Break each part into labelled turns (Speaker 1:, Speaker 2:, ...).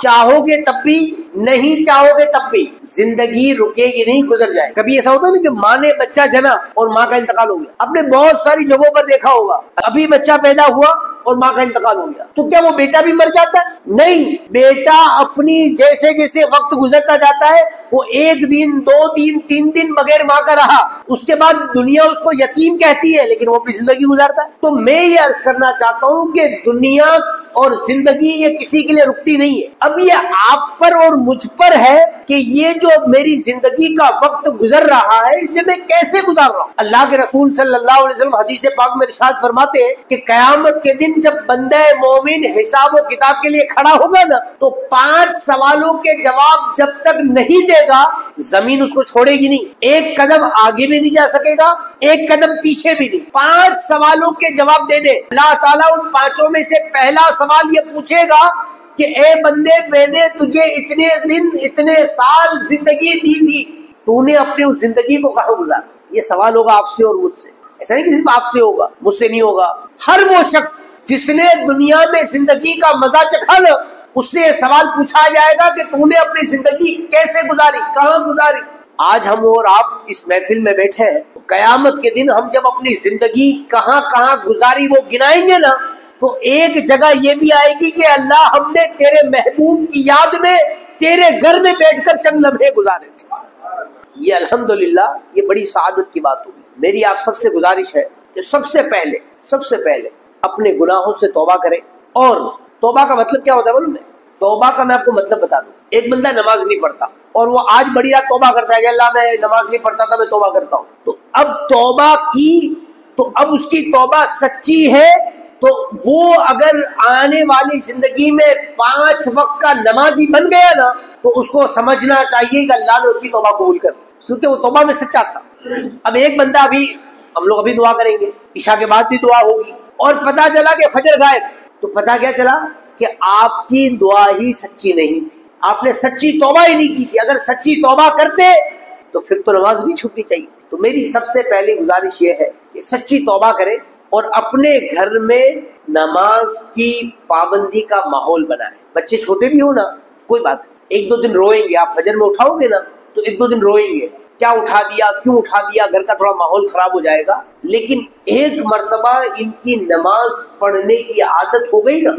Speaker 1: چاہو گے تب بھی، نہیں چاہو گے تب بھی، زندگی رکے گی نہیں، گزر جائے. کبھی ایسا ہوتا ہے نا کہ ماں نے بچہ جنا اور ماں کا انتقال ہو گیا. آپ نے بہت ساری جگہوں پر دیکھا ہوگا، ابھی بچہ پیدا ہوا اور ماں کا انتقال ہو گیا، تو کیا وہ بیٹا بھی مر جاتا ہے؟ نہیں، بیٹا اپنی جیسے جیسے وقت گزرتا جاتا ہے وہ 1 دن 2 دن 3 دن بغیر ماں کا رہا، اس کے بعد دنیا اس کو یتیم کہتی ہے، لیکن وہ اپنی زندگی گزارتا ہے. تو میں یہ عرض کرنا چاہتا ہوں کہ دنیا اور زندگی یہ کسی کے لیے رکتی نہیں ہے. اب یہ آپ پر اور مجھ پر ہے کہ یہ جو میری زندگی کا وقت گزر رہا ہے اسے میں کیسے گزار رہا ہوں. اللہ کے رسول صلی اللہ علیہ وسلم حدیث پاک میں ارشاد فرماتے ہیں کہ قیامت کے دن جب بندہ مومن حساب و کتاب کے لیے کھڑا ہوگا نا تو 5 سوالوں کے جواب جب تک نہیں دے گا زمین اس کو چھوڑے گی نہیں. 1 قدم آگے بھی نہیں جا سکے گا، 1 قدم پیچھے بھی نہیں. 5 سوالوں کے جواب دے دے. اللہ تعالیٰ ان 5 میں سے پہلا سوال یہ پوچھے گا کہ اے بندے، میں نے تجھے اتنے دن اتنے سال زندگی دی تھی، تو نے اپنی اس زندگی کو کہاں گزارا؟ یہ سوال ہوگا آپ سے اور مجھ سے. ایسا نہیں کہ صرف آپ سے ہوگا، مجھ سے نہیں ہوگا. ہر وہ شخص جس نے دنیا میں زندگی کا مزہ چکھا نا اس سے یہ سوال پوچھا جائے گا کہ تو نے اپنی زندگی کیسے گزاری، کہاں گزاری. آج ہم اور آپ اس محفل میں بیٹھے ہیں، قیامت کے دن ہم جب اپنی زندگی کہاں کہاں گزاری وہ گنائیں گے نا تو ایک جگہ یہ بھی آئے گی کہ اللہ ہم نے تیرے محبوب کی یاد میں تیرے گھر میں بیٹھ کر چند لمحے گزارے تھے. یہ الحمدللہ یہ بڑی سعادت کی بات ہوگی. میری آپ سب سے گزارش ہے کہ سب سے پہلے اپنے گناہوں سے توبہ کریں. اور توبہ کا مطلب کیا ہوتا ہے معلوم ہے؟ توبہ کا میں آپ کو مطلب بتا دوں. ایک بندہ نماز نہیں پڑھتا اور وہ آج بڑی رات توبہ کرتا ہے کہ اللہ میں نماز نہیں پڑھتا تھا، میں توبہ کرتا ہوں. تو اب توبہ کی تو اب اس کی توبہ سچی ہے تو وہ اگر آنے والی زندگی میں 5 وقت کا نمازی بن گیا نا تو اس کو سمجھنا چاہیے کہ اللہ نے اس کی توبہ قبول کر لی، کیونکہ وہ توبہ میں سچا تھا. اب ایک بندہ ہم لوگ ابھی دعا کریں گے، عشاء کے بعد بھی دعا ہوگی، اور پتا چلا کہ فجر غائب، تو پتا کیا چلا کہ آپ کی دعا ہی سچی نہیں تھی، آپ نے سچی توبہ ہی نہیں کی تھی. اگر سچی توبہ کرتے تو پھر تو نماز نہیں چھوٹنی چاہیے. تو میری سب سے پہلی گزارش یہ ہے کہ سچی توبہ کریں اور اپنے گھر میں نماز کی پابندی کا ماحول بنائیں. بچے چھوٹے بھی ہو نا کوئی بات نہیں، 1-2 دن روئیں گے. آپ فجر میں اٹھاؤ گے نا تو 1-2 دن روئیں گے، کیا اٹھا دیا، کیوں اٹھا دیا، گھر کا تھوڑا ماحول خراب ہو جائے گا. لیکن ایک مرتبہ ان کی نماز پڑھنے کی عادت ہو گئی نا،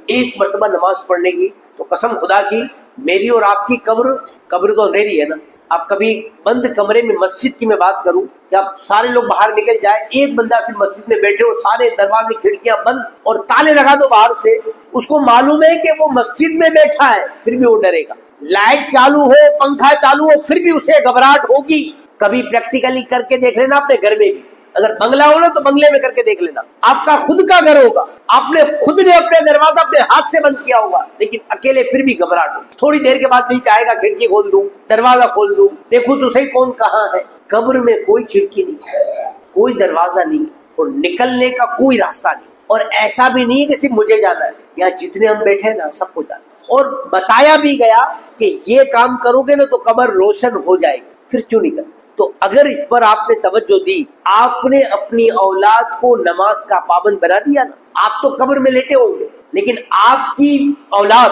Speaker 1: ایک مرتبہ نماز پڑھنے کی، تو قسم خدا کی میری اور آپ کی قبر تو اندھیری ہے نا. آپ کبھی بند کمرے میں مسجد کی میں بات کروں کہ آپ سارے لوگ باہر نکل جائے، ایک بندہ صرف مسجد میں بیٹھے اور سارے دروازے کھڑکیاں بند اور تالے لگا دو باہر سے، اس کو معلوم ہے کہ وہ مسجد میں بیٹھا ہے پھر بھی وہ ڈرے گا. لائٹ چالو ہو، پنکھا چالو ہو، پھر بھی اسے گھبراہٹ ہوگی. کبھی پریکٹیکلی کر کے دیکھ لینا اپنے گھر میں بھی. اگر بنگلہ ہو نا تو بنگلے میں کر کے دیکھ لینا. آپ کا خود کا گھر ہوگا، آپ نے خود نے اپنے دروازہ اپنے ہاتھ سے بند کیا ہوگا، لیکن اکیلے پھر بھی گھبراہٹ ہوگی. تھوڑی دیر کے بعد دل چاہے گا کھڑکی کھول دوں، دروازہ کھول دوں، دیکھوں تو صحیح کون کہاں ہے. قبر میں کوئی کھڑکی نہیں، کوئی دروازہ نہیں اور نکلنے کا کوئی راستہ نہیں. اور ایسا بھی نہیں کہ صرف مجھے جانا ہے، یہاں جتنے ہم بیٹھے ہیں نا سب کو جانا. اور بتایا بھی گیا کہ یہ کام کرو گے نا تو قبر روشن ہو جائے گی، پھر کیوں نہیں کرتے؟ تو اگر اس پر آپ نے توجہ دی، آپ نے اپنی اولاد کو نماز کا پابند بنا دیا نا، آپ تو قبر میں لیٹے ہوں گے لیکن آپ کی اولاد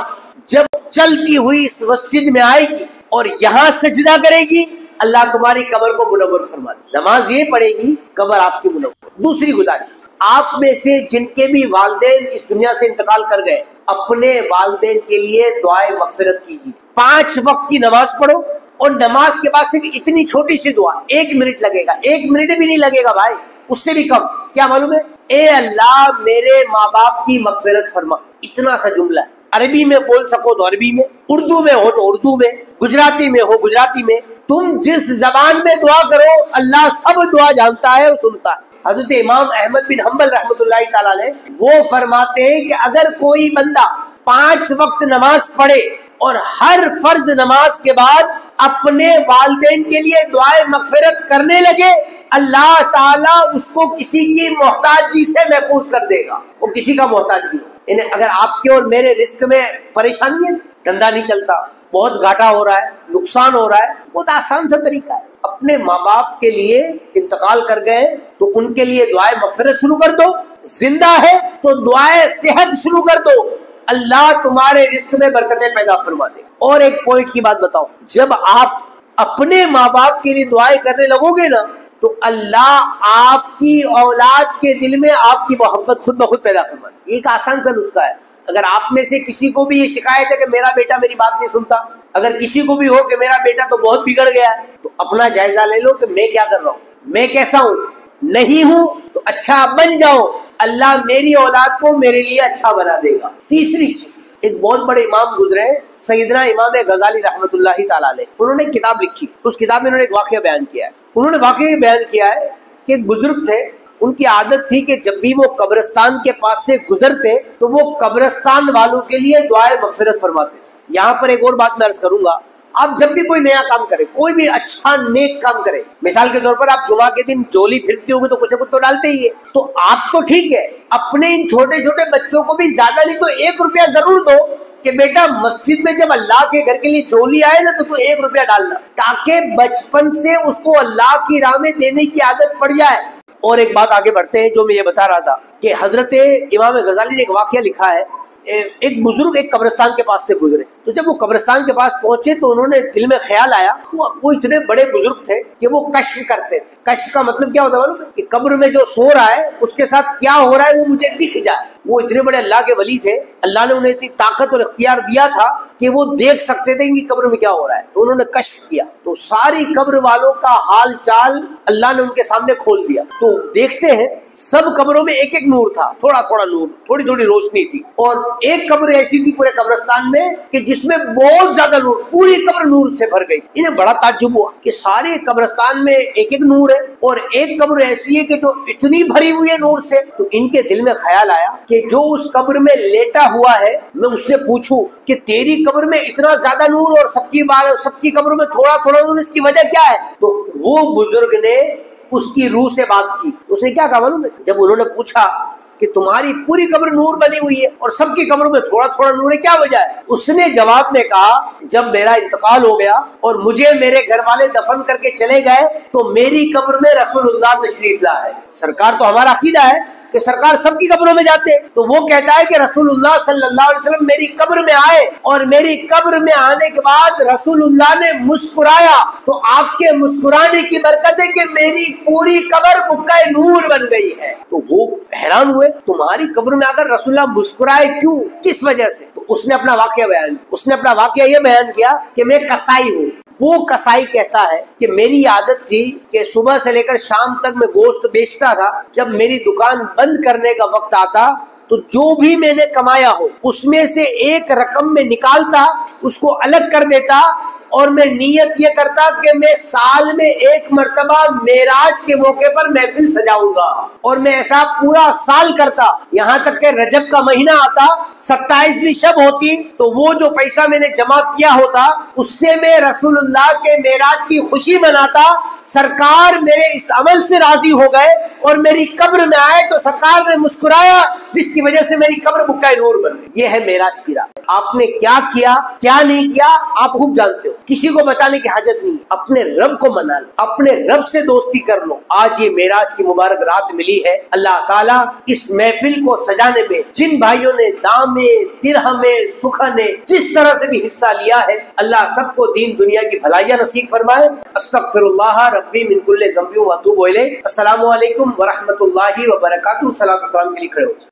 Speaker 1: جب چلتی ہوئی اس مسجد میں آئے گی اور یہاں سجدہ کرے گی، اللہ تمہاری قبر کو منور فرما دے. نماز یہ پڑھے گی، قبر آپ کی منور. دوسری گزارش، آپ میں سے جن کے بھی والدین اس دنیا سے انتقال کر گئے، اپنے والدین کے لیے دعائے مغفرت کیجیے. 5 وقت کی نماز پڑھو اور نماز کے بعد صرف اتنی چھوٹی سی دعا، 1 منٹ لگے گا، 1 منٹ بھی نہیں لگے گا بھائی، اس سے بھی کم. کیا معلوم ہے؟ اے اللہ میرے ماں باپ کی مغفرت فرما. اتنا سا جملہ ہے. عربی میں بول سکو تو عربی میں، اردو میں ہو تو اردو میں، گجراتی میں ہو گجراتی میں، تم جس زبان میں دعا کرو اللہ سب دعا جانتا ہے اور سنتا ہے. حضرت امام احمد بن حنبل رحمۃ اللہ تعالی علیہ وہ فرماتے ہیں کہ اگر کوئی بندہ 5 وقت نماز پڑھے اور ہر فرض نماز کے بعد اپنے والدین کے لیے دعائے مغفرت کرنے لگے، اللہ تعالیٰ اس کو کسی کی محتاجی سے محفوظ کر دے گا. وہ کسی کا محتاج نہیں ہو. اگر آپ کے اور میرے رزق میں پریشانی ہے، دھندا نہیں چلتا، بہت گھاٹا ہو رہا ہے، نقصان ہو رہا ہے، بہت آسان سا طریقہ ہے. اپنے ماں باپ کے لیے انتقال کر گئے تو ان کے لیے دعائے مغفرت شروع کر دو. زندہ ہے تو دعائے صحت شروع کر دو. اللہ تمہارے رزق میں برکتیں پیدا فرما دے. اور ایک پوائنٹ کی بات بتاؤ, جب آپ اپنے ماں باپ کے لیے دعائیں کرنے لگو گے نا تو اللہ آپ کی اولاد کے دل میں آپ کی محبت خود بخود پیدا فرما دے. ایک آسان سا نسخہ ہے. اگر آپ میں سے کسی کو بھی یہ شکایت ہے کہ میرا بیٹا میری بات نہیں سنتا, اگر کسی کو بھی ہو کہ میرا بیٹا تو بہت بگڑ گیا ہے, تو اپنا جائزہ لے لو کہ میں کیا کر رہا ہوں, میں کیسا ہوں. نہیں ہوں تو اچھا بن جاؤ, اللہ میری اولاد کو میرے لیے اچھا بنا دے گا. تیسری چیز, ایک بہت بڑے امام گزرے ہیں, سیدنا امام غزالی رحمۃ اللہ تعالی علیہ. انہوں نے ایک کتاب لکھی, اس کتاب میں انہوں نے ایک واقعہ بیان کیا ہے. انہوں نے واقعہ بیان کیا ہے کہ ایک بزرگ تھے, ان کی عادت تھی کہ جب بھی وہ قبرستان کے پاس سے گزرتے تو وہ قبرستان والوں کے لیے دعائے مغفرت فرماتے تھے. یہاں پر ایک اور بات میں عرض کروں گا, آپ جب بھی کوئی نیا کام کرے, کوئی بھی اچھا نیک کام کرے, مثال کے طور پر آپ جمعہ کے دن جولی پھرتے ہوگے تو کچھ نہ کچھ تو ڈالتے ہی ہے, تو آپ تو ٹھیک ہے, اپنے ان چھوٹے چھوٹے بچوں کو بھی زیادہ نہیں تو 1 روپیہ ضرور دو کہ بیٹا مسجد میں جب اللہ کے گھر کے لیے جولی آئے نا تو 1 روپیہ ڈالنا, تاکہ بچپن سے اس کو اللہ کی راہ میں دینے کی عادت پڑ جائے. اور ایک بات آگے بڑھتے ہیں جو میں یہ بتا رہا تھا کہ حضرت امام غزالی نے ایک واقعہ لکھا ہے. ایک بزرگ ایک قبرستان کے پاس سے گزرے, تو جب وہ قبرستان کے پاس پہنچے تو انہوں نے دل میں خیال آیا, وہ اتنے بڑے بزرگ تھے کہ وہ کشف کرتے تھے. کشف کا مطلب کیا ہوتا ہے معلوم ہے, کہ قبر میں جو سو رہا ہے اس کے ساتھ کیا ہو رہا ہے وہ مجھے دکھ جائے. وہ اتنے بڑے اللہ کے ولی تھے, اللہ نے انہیں اتنی طاقت اور اختیار دیا تھا کہ وہ دیکھ سکتے تھے کہ قبر میں کیا ہو رہا ہے. تو انہوں نے کشف کیا, تو ساری قبر والوں کا حال چال اللہ نے ان کے سامنے کھول دیا. تو دیکھتے ہیں سب قبروں میں ایک ایک نور تھا, تھوڑا تھوڑا نور, تھوڑی تھوڑی روشنی تھی. اور ایک قبر ایسی تھی پورے قبرستان میں کہ جس میں بہت زیادہ نور, پوری قبر نور سے بھر گئی. انہیں بڑا تعجب ہوا کہ سارے قبرستان میں ایک ایک نور ہے اور ایک قبر ایسی ہے کہ جو اتنی بھری ہوئی ہے نور سے. تو ان کے دل میں خیال آیا کہ جو اس قبر میں لیٹا ہوا ہے میں اس سے پوچھوں کہ تیری قبر میں اتنا زیادہ نور اور سب کی قبروں میں تھوڑا تھوڑا نور, اس کی وجہ کیا ہے. تو وہ بزرگ نے اس کی روح سے بات کی. اس نے کیا کہا معلوم ہے, جب انہوں نے پوچھا کہ تمہاری پوری قبر نور بنی ہوئی ہے اور سب کی قبروں میں تھوڑا تھوڑا نور ہے, کیا وجہ ہے. اس نے جواب میں کہا, جب میرا انتقال ہو گیا اور مجھے میرے گھر والے دفن کر کے چلے گئے تو میری قبر میں رسول اللہ تشریف لائے. سرکار تو ہمارا عقیدہ ہے کہ سرکار سب کی قبروں میں جاتے, تو وہ کہتا ہے کہ رسول اللہ صلی اللہ علیہ وسلم میری قبر میں آئے اور میری قبر میں آنے کے بعد رسول اللہ نے مسکرایا, تو آپ کے مسکرانے کی برکت ہے کہ میری پوری قبر بکہ نور بن گئی ہے. تو وہ حیران ہوئے, تمہاری قبر میں اگر رسول اللہ مسکرائے کیوں, کس وجہ سے. تو اس نے اپنا واقعہ یہ بیان کیا کہ میں کسائی ہوں. وہ کسائی کہتا ہے کہ میری عادت تھی کہ صبح سے لے کر شام تک میں گوشت بیچتا تھا, جب میری دکان بند کرنے کا وقت آتا تو جو بھی میں نے کمایا ہو اس میں سے ایک رقم میں نکالتا, اس کو الگ کر دیتا اور میں نیت یہ کرتا کہ میں سال میں 1 مرتبہ معراج کے موقع پر محفل سجاؤں گا, اور میں ایسا پورا سال کرتا. یہاں تک کہ رجب کا مہینہ آتا, 27ویں شب ہوتی, تو وہ جو پیسہ میں نے جمع کیا ہوتا اس سے میں رسول اللہ کے معراج کی خوشی مناتا. سرکار میرے اس عمل سے راضی ہو گئے اور میری قبر میں آئے تو سرکار نے مسکرایا, جس کی وجہ سے میری قبر بکہ نور بن گئی. یہ ہے معراج کی رات. آپ نے کیا کیا کیا نہیں کیا آپ خوب جانتے ہو, کسی کو بتانے کی حاجت نہیں. اپنے رب کو منا لو, اپنے رب سے دوستی کر لو. آج یہ معراج کی مبارک رات ملی ہے. اللہ تعالیٰ اس محفل کو سجانے میں جن بھائیوں نے دامے درہمے سکھنے جس طرح سے بھی حصہ لیا ہے, اللہ سب کو دین دنیا کی بھلائیاں نصیب فرمائے. استغفر اللہ ربی من کل ذنب و اتوب الیہ. السلام علیکم ورحمۃ اللہ وبرکاتہ. صلاۃ و سلام کے لیے کھڑے ہو.